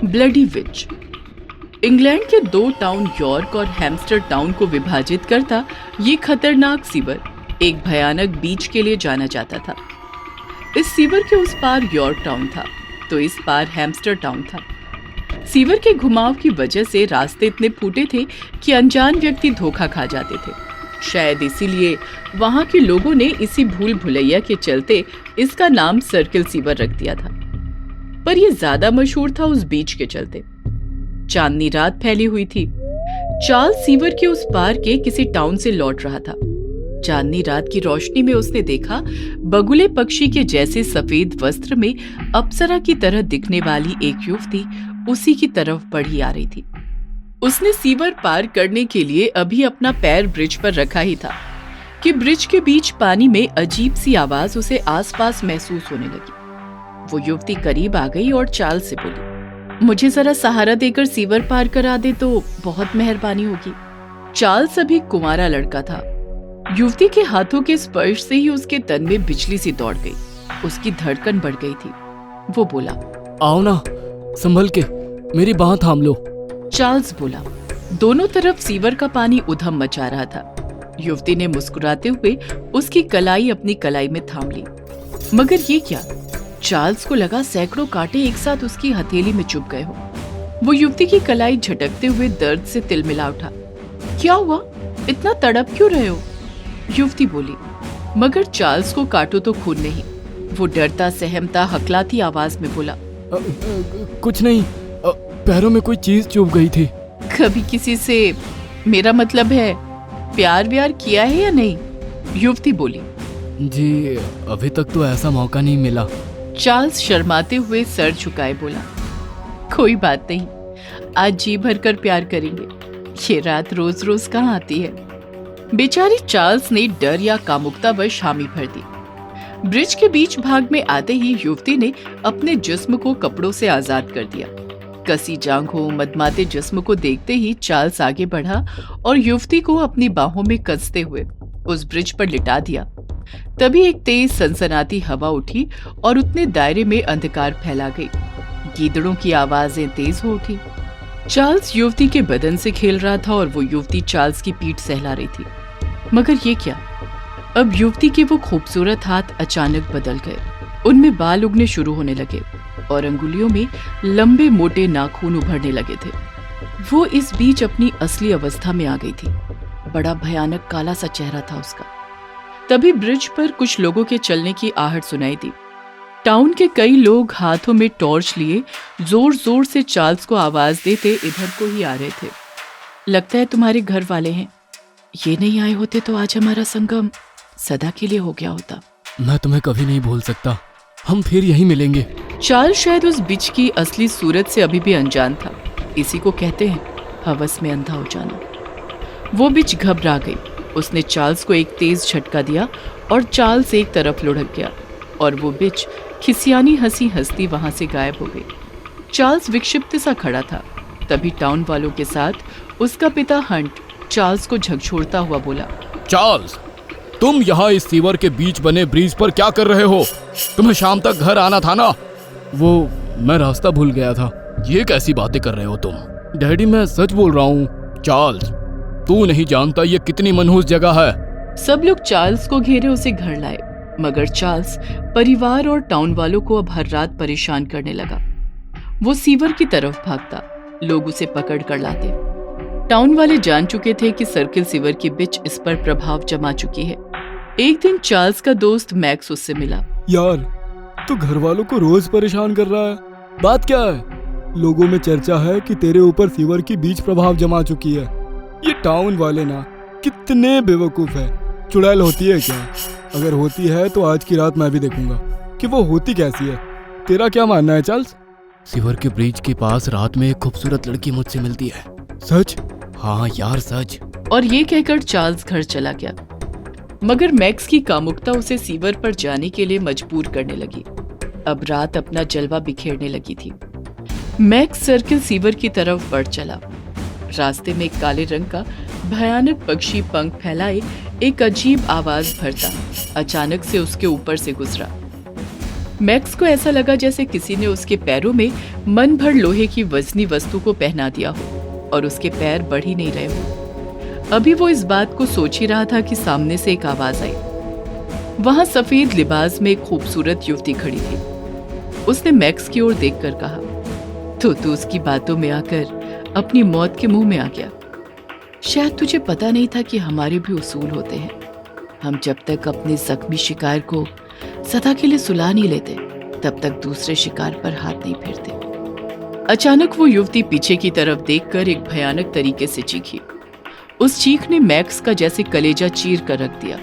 Bloody विच। England के दो town York और हैम्स्टर टाउन को विभाजित करता ये खतरनाक सीवर एक भयानक बीच के लिए जाना जाता था। इस सीवर के उस पार यॉर्क टाउन था तो इस पार हैम्स्टर टाउन था। सीवर के घुमाव की वजह से रास्ते इतने फूटे थे कि अनजान व्यक्ति धोखा खा जाते थे। शायद इसीलिए वहां के लोगों ने इसी भूल भुलैया के चलते इसका नाम सर्किल सीवर रख दिया था। पर यह ज्यादा मशहूर था उस बीच के चलते। चांदनी रात फैली हुई थी। चार्ल्स सीवर के उस पार के किसी टाउन से लौट रहा था। चांदनी रात की रोशनी में उसने देखा बगुले पक्षी के जैसे सफेद वस्त्र में अप्सरा की तरह दिखने वाली एक युवती उसी की तरफ बढ़ी आ रही थी। उसने सीवर पार करने के लिए अभी अपना पैर ब्रिज पर रखा ही था कि ब्रिज के बीच पानी में अजीब सी आवाज उसे आसपास महसूस होने लगी। वो युवती करीब आ गई और चार्ल्स से बोली, मुझे जरा सहारा देकर सीवर पार करा दे तो बहुत मेहरबानी होगी। चार्ल्स अभी कुंवारा लड़का था। युवती के हाथों के स्पर्श से ही उसके तन में बिजली सी दौड़ गई। उसकी धड़कन बढ़ गई थी। वो बोला, आओ ना, संभल के, मेरी बांह थाम लो। चार्ल्स बोला। दोनों तरफ सीवर का पानी उधम मचा रहा था। युवती ने मुस्कुराते हुए उसकी कलाई अपनी कलाई में थाम ली। मगर ये क्या? चार्ल्स को लगा सैकड़ों कांटे एक साथ उसकी हथेली में चुभ गए हो। वो युवती की कलाई झटकते हुए दर्द से तिलमिला उठा। क्या हुआ? इतना तड़प क्यों रहे हो? युवती बोली। मगर चार्ल्स को काटो तो खून नहीं। वो डरता सहमता हकलाती आवाज में बोला, कुछ नहीं, पैरों में कोई चीज चुभ गई थी। कभी किसी से, मेरा मतलब है, प्यार व्यार किया है या नहीं? युवती बोली। जी, अभी तक तो ऐसा मौका नहीं मिला। चार्ल्स शर्माते हुए सर झुकाए बोला, कोई बात नहीं, आज जी भरकर प्यार करेंगे। ये रात रोज रोज कहाँ आती है। बेचारी चार्ल्स ने डर या कामुकतावश हामी भर दी। ब्रिज के बीच भाग में आते ही युवती ने अपने जिस्म को कपड़ों से आजाद कर दिया। कसी जांघों मदमाते जिस्म को देखते ही चार्ल्स आगे बढ़ा और युवती को अपनी बाहों में कसते हुए उस ब्रिज पर लिटा दिया। तभी एक तेज सनसनाती हवा उठी और उतने दायरे में अंधकार फैला गई। गीदड़ों की आवाजें तेज हो उठी। चार्ल्स युवती के बदन से खेल रहा था और वो युवती चार्ल्स की पीठ सहला रही थी। मगर ये क्या? अब युवती के वो खूबसूरत हाथ अचानक बदल गए। उनमें बाल उगने शुरू होने लगे और अंगुलियों में लंबे मोटे नाखून उभरने लगे थे। वो इस बीच अपनी असली अवस्था में आ गई थी। बड़ा भयानक काला सा चेहरा था उसका। तभी ब्रिज पर कुछ लोगों के चलने की आहट सुनाई दी। टाउन के कई लोग हाथों में टॉर्च लिए जोर जोर से चार्ल्स को आवाज देते इधर को ही आ रहे थे। लगता है तुम्हारे घर वाले हैं। ये नहीं आए होते तो आज हमारा संगम सदा के लिए हो गया होता। मैं तुम्हें कभी नहीं भूल सकता। हम फिर यहीं मिलेंगे। चार्ल्स शायद उस बिच की असली सूरत से अभी भी अनजान था। इसी को कहते हैं हवस में अंधा हो जाना। वो बिच घबरा गई। उसने चार्ल्स को एक तेज झटका दिया और चार्ल्स एक तरफ लुढ़क गया और वो बिच खिसियानी हंसी हंसती वहां से गायब हो गई। चार्ल्स विक्षिप्त सा खड़ा था। तभी टाउन वालों के साथ उसका पिता हंट चार्ल्स को झकझोरता हुआ बोला, चार्ल्स, तुम यहाँ इस सीवर के बीच बने ब्रिज पर क्या कर रहे हो? तुम्हें शाम तक घर आना था ना। वो, मैं रास्ता भूल गया था। ये कैसी बातें कर रहे हो तुम? डैडी, मैं सच बोल रहा हूँ। चार्ल्स, तू नहीं जानता ये कितनी मनहूस जगह है। सब लोग चार्ल्स को घेरे उसे घर लाए। मगर चार्ल्स परिवार और टाउन वालों को अब हर रात परेशान करने लगा। वो सीवर की तरफ भागता। लोग उसे पकड़ कर लाते। टाउन वाले जान चुके थे कि सर्किल सीवर के बीच इस पर प्रभाव जमा चुकी है। एक दिन चार्ल्स का दोस्त मैक्स उससे मिला। यार, तू घर वालों को रोज परेशान कर रहा है। बात क्या है? लोगों में चर्चा है कि तेरे ऊपर सीवर की बीच प्रभाव जमा चुकी है। ये टाउन वाले ना कितने बेवकूफ है। चुड़ैल होती है क्या? अगर होती है तो आज की रात मैं भी देखूंगा कि वो होती कैसी है। तेरा क्या मानना है चार्ल्स? सीवर के ब्रिज के पास रात में एक खूबसूरत लड़की मुझसे मिलती है। सच? हाँ यार, सच। और ये कहकर चार्ल्स घर चला गया। मगर मैक्स की कामुकता उसे सीवर पर जाने के लिए मजबूर करने लगी। अब रात अपना जलवा बिखेरने लगी थी। मैक्स सर्किल सीवर की तरफ बढ़ चला। रास्ते में एक काले रंग का भयानक पक्षी पंख फैलाए एक अजीब आवाज भरता अचानक से उसके ऊपर से गुजरा। मैक्स को ऐसा लगा जैसे किसी ने उसके पैरों में मन भर लोहे की वजनी वस्तु को पहना दिया हो और उसके पैर बढ़ ही नहीं रहे हो। अभी वो इस बात को सोच ही रहा था कि सामने से एक आवाज आई। वहां सफेद लिबास में एक खूबसूरत युवती खड़ी थी। उसने मैक्स की ओर देखकर कहा, तो तू उसकी बातों में आकर अपनी मौत के मुंह में आ गया। शायद तुझे पता नहीं था कि हमारे भी उसूल होते हैं। हम जब तक अपने जख्मी शिकार को सदा के लिए सुला नहीं लेते तब तक दूसरे शिकार पर हाथ नहीं फेरते। अचानक वो युवती पीछे की तरफ देखकर एक भयानक तरीके से चीखी। उस चीख ने मैक्स का जैसे कलेजा चीर कर रख दिया।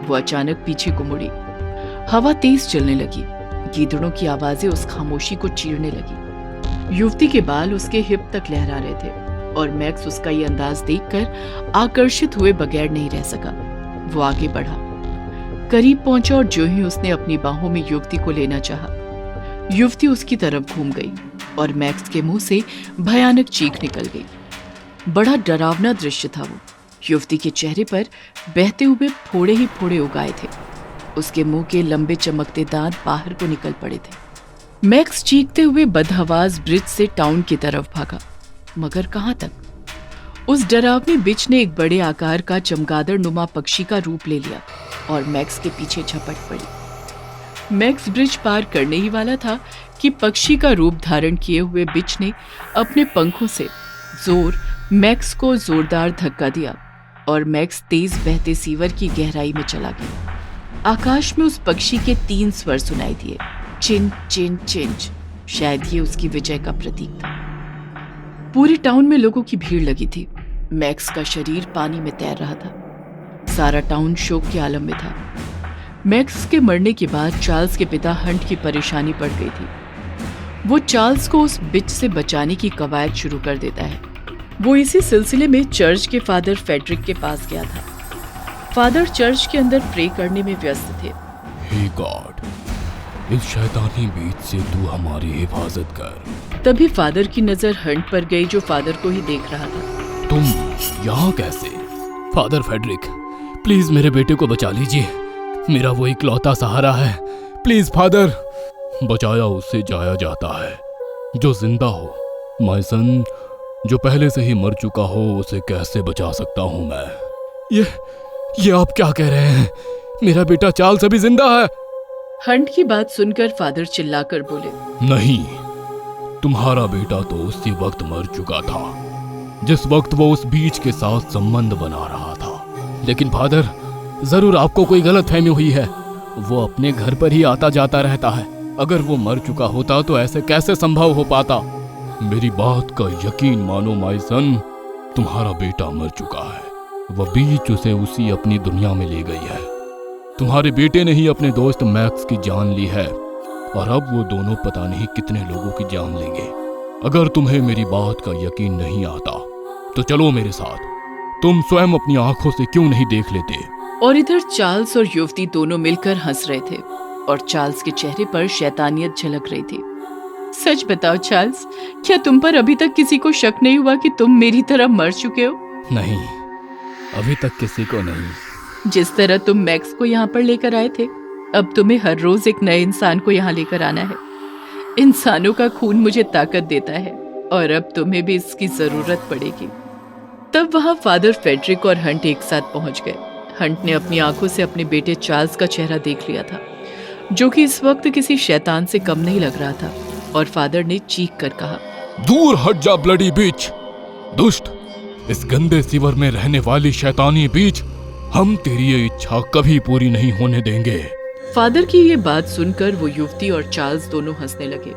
वो अचानक पीछे को मुड़ी। हवा तेज चलने लगी। गीदड़ों की आवाजें उस खामोशी को चीरने लगी। युवती के बाल उसके हिप तक लहरा रहे थे और मैक्स उसका ये अंदाज देखकर आकर्षित हुए बगैर नहीं रह सका। वो आगे बढ़ा, करीब पहुंचा और जो ही उसने अपनी बाहों में युवती को लेना चाहा, युवती उसकी तरफ घूम गई और मैक्स के मुंह से भयानक चीख निकल गई। बड़ा डरावना दृश्य था वो। युवती के चेहरे पर बहते हुए फोड़े ही फोड़े उगाए थे। उसके मुंह के लंबे चमकते दांत बाहर को निकल पड़े थे। मैक्स चीखते हुए बदहवास ब्रिज से टाउन की तरफ भागा, मगर कहां तक? उस डरावनी बिच ने एक बड़े आकार का चमगादड़ नुमा पक्षी का रूप ले लिया और मैक्स के पीछे झपट पड़ी। मैक्स ब्रिज पार करने ही वाला था कि पक्षी का रूप धारण किए हुए बिच ने अपने पंखों से मैक्स को जोरदार धक्का दिया और मैक्स तेज बहते सीवर की गहराई में चला गया। आकाश में उस पक्षी के 3 स्वर सुनाई दिए, चिन चिन चिंच। शायद ये उसकी विजय का प्रतीक था। पूरे टाउन में लोगों की भीड़ लगी थी। मैक्स का शरीर पानी में तैर रहा था। सारा टाउन शोक के आलम में था। मैक्स के मरने के बाद चार्ल्स के पिता हंट की परेशानी बढ़ गई थी। वो चार्ल्स को उस बिच से बचाने की कवायद शुरू कर देता है। वो इसी सिलसिले में चर्च के फादर फेडरिक के पास गया था। फादर चर्च के अंदर प्रे करने में व्यस्त थे। हे गॉड, इस शैतानी बीच से तू हमारी हिफाजत कर। तभी फादर की नजर हंट पर गई, जो फादर को ही देख रहा था। तुम यहाँ कैसे? फादर फेडरिक, प्लीज मेरे बेटे को बचा लीजिए। मेरा वो इकलौता सहारा है। Please father. बचाया उससे जाया जाता है जो जिंदा हो। माय सन, जो पहले से ही मर चुका हो उसे कैसे बचा सकता हूँ मैं? ये आप क्या कह रहे हैं? मेरा बेटा चार्ल्स अभी जिंदा है। हंट की बात सुनकर फादर चिल्लाकर बोले, नहीं, तुम्हारा बेटा तो उसी वक्त मर चुका था जिस वक्त वो उस बीच के साथ संबंध बना रहा था। लेकिन फादर, जरूर आपको कोई गलतफहमी हुई है। वो अपने घर पर ही आता जाता रहता है। अगर वो मर चुका होता तो ऐसे कैसे संभव हो पाता? मेरी बात का यकीन मानो माय सन, तुम्हारा बेटा मर चुका है। वह बीच उसे उसी अपनी दुनिया में ले गई है। तुम्हारे बेटे ने ही अपने दोस्त मैक्स की जान ली है और अब वो दोनों पता नहीं कितने लोगों की जान लेंगे। अगर तुम्हें मेरी बात का यकीन नहीं आता तो चलो मेरे साथ। तुम स्वयं अपनी आंखों से क्यों नहीं देख लेते? और इधर चार्ल्स और युवती दोनों मिलकर हंस रहे थे और चार्ल्स के चेहरे पर शैतानियत झलक रही थी। सच बताओ चार्ल्स, क्या तुम पर अभी तक किसी को शक नहीं हुआ कि तुम मेरी तरह मर चुके हो? नहीं, अभी तक किसी को नहीं। जिस तरह तुम मैक्स को यहाँ पर लेकर आए थे, अब तुम्हें हर रोज एक नए इंसान को यहाँ लेकर आना है। इंसानों का खून मुझे ताकत देता है और अब तुम्हें भी इसकी जरूरत पड़ेगी। तब वहाँ फादर फेडरिक और हंट एक साथ पहुंच गए। हंट ने अपनी आंखों से अपने बेटे चार्ल्स का चेहरा देख लिया था, जो कि इस वक्त किसी शैतान से कम नहीं लग रहा था। और फादर ने चीख कर कहा, दूर हट जा ब्लडी बीच, दुष्ट! इस गंदे सीवर में रहने वाली शैतानी बीच, हम तेरी ये इच्छा कभी पूरी नहीं होने देंगे। फादर की ये बात सुनकर वो युवती और चार्ल्स दोनों हंसने लगे।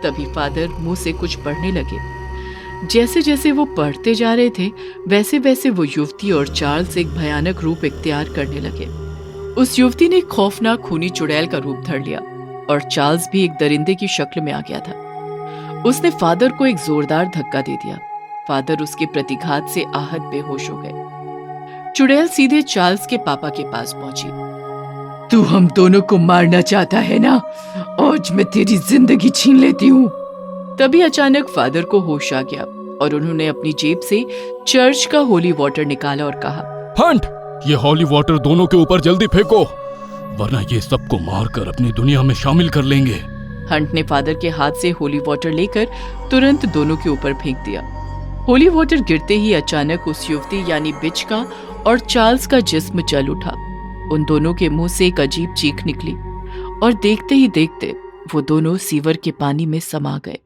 तभी फादर मुंह से कुछ पढ़ने लगे। जैसे जैसे वो पढ़ते जा रहे थे, वैसे वैसे वो युवती और चार्ल्स एक भयानक रूप इख्तियार करने लगे। उस युवती ने खौफनाक खूनी चुड़ैल का रूप धर लिया और चार्ल्स भी एक दरिंदे की शक्ल में आ गया था। उसने फादर को एक जोरदार धक्का दे दिया। फादर उसके प्रतिघात से आहत बेहोश हो गए। चुड़ैल सीधे चार्ल्स के पापा के पास पहुंची। तू हम दोनों को मारना चाहता है ना? आज मैं तेरी जिंदगी छीन लेती हूँ। तभी अचानक फादर को होश आ गया और उन्होंने अपनी जेब से चर्च का होली वाटर निकाला और कहा, हंट, ये होली वाटर दोनों के ऊपर जल्दी फेंको। वरना ये सबको मारकर अपनी दुनिया में शामिल कर लेंगे। हंट ने फादर के हाथ से होली वाटर लेकर तुरंत दोनों के ऊपर फेंक दिया। होली वाटर गिरते ही अचानक उस युवती यानी बिच का और चार्ल्स का जिस्म जल उठा। उन दोनों के मुंह से एक अजीब चीख निकली और देखते ही देखते वो दोनों सीवर के पानी में समा गए।